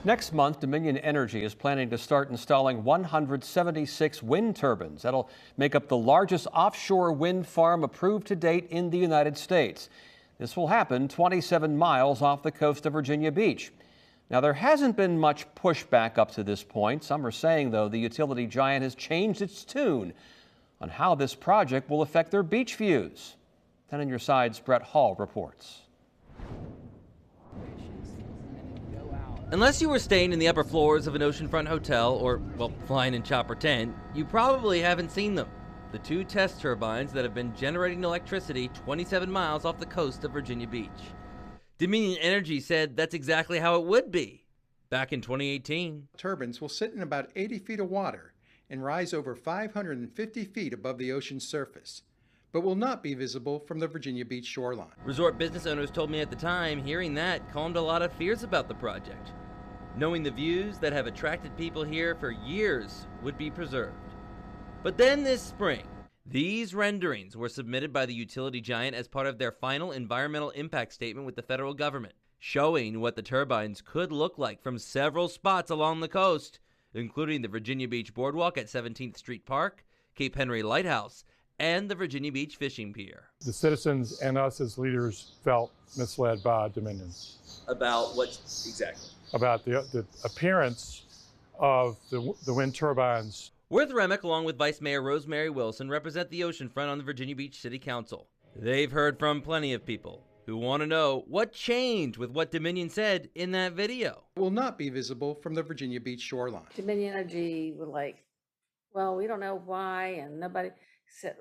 Next month, Dominion Energy is planning to start installing 176 wind turbines. That'll make up the largest offshore wind farm approved to date in the United States. This will happen 27 miles off the coast of Virginia Beach. Now, there hasn't been much pushback up to this point. Some are saying, though, the utility giant has changed its tune on how this project will affect their beach views. 10 on your side's Brett Hall reports. Unless you were staying in the upper floors of an oceanfront hotel or, well, flying in chopper tent, you probably haven't seen them. The two test turbines that have been generating electricity 27 miles off the coast of Virginia Beach. Dominion Energy said that's exactly how it would be back in 2018. Turbines will sit in about 80 feet of water and rise over 550 feet above the ocean's surface, but will not be visible from the Virginia Beach shoreline. Resort business owners told me at the time hearing that calmed a lot of fears about the project, knowing the views that have attracted people here for years would be preserved. But then this spring, these renderings were submitted by the utility giant as part of their final environmental impact statement with the federal government, showing what the turbines could look like from several spots along the coast, including the Virginia Beach Boardwalk at 17th Street Park, Cape Henry Lighthouse, and the Virginia Beach Fishing Pier. The citizens and us as leaders felt misled by Dominion. About what exactly? About the appearance of the wind turbines. Worth Remick, along with Vice Mayor Rosemary Wilson, represent the oceanfront on the Virginia Beach City Council. They've heard from plenty of people who want to know what changed with what Dominion said in that video. Will not be visible from the Virginia Beach shoreline. Dominion Energy were like, well, we don't know why, and nobody said,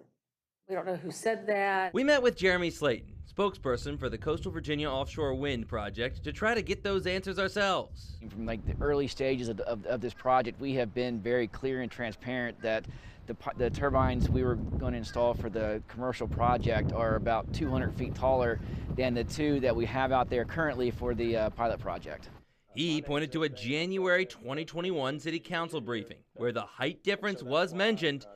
we don't know who said that. We met with Jeremy Slayton, spokesperson for the Coastal Virginia Offshore Wind Project, to try to get those answers ourselves. From like the early stages of this project, we have been very clear and transparent that the turbines we were going to install for the commercial project are about 200 feet taller than the two that we have out there currently for the pilot project. He pointed to a January 2021 City Council briefing where the height difference was mentioned,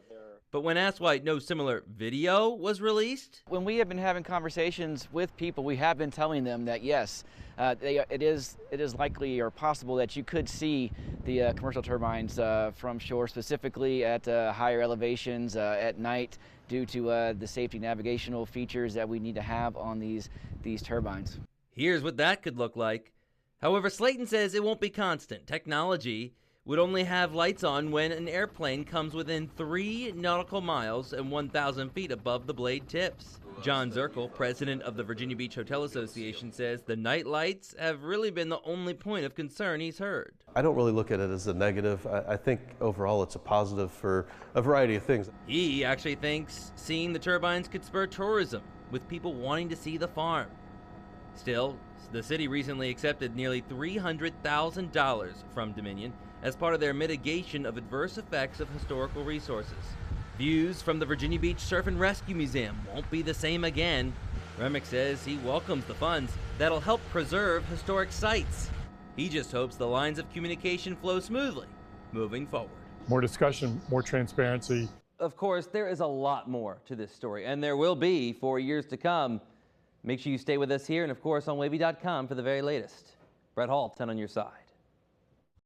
but when asked why no similar video was released? When we have been having conversations with people, we have been telling them that yes, it is likely or possible that you could see the commercial turbines from shore, specifically at higher elevations at night, due to the safety navigational features that we need to have on these turbines. Here's what that could look like. However, Slayton says it won't be constant. Technology would only have lights on when an airplane comes within 3 nautical miles and 1,000 feet above the blade tips. John Zirkle, president of the Virginia Beach Hotel Association, says the night lights have really been the only point of concern he's heard. I don't really look at it as a negative. I think overall it's a positive for a variety of things. He actually thinks seeing the turbines could spur tourism, with people wanting to see the farm. Still, the city recently accepted nearly $300,000 from Dominion as part of their mitigation of adverse effects of historical resources. Views from the Virginia Beach Surf and Rescue Museum won't be the same again. Remick says he welcomes the funds that'll help preserve historic sites. He just hopes the lines of communication flow smoothly moving forward. More discussion, more transparency. Of course, there is a lot more to this story, and there will be for years to come. Make sure you stay with us here and, of course, on WAVY.com for the very latest. Brett Hall, 10 on your side.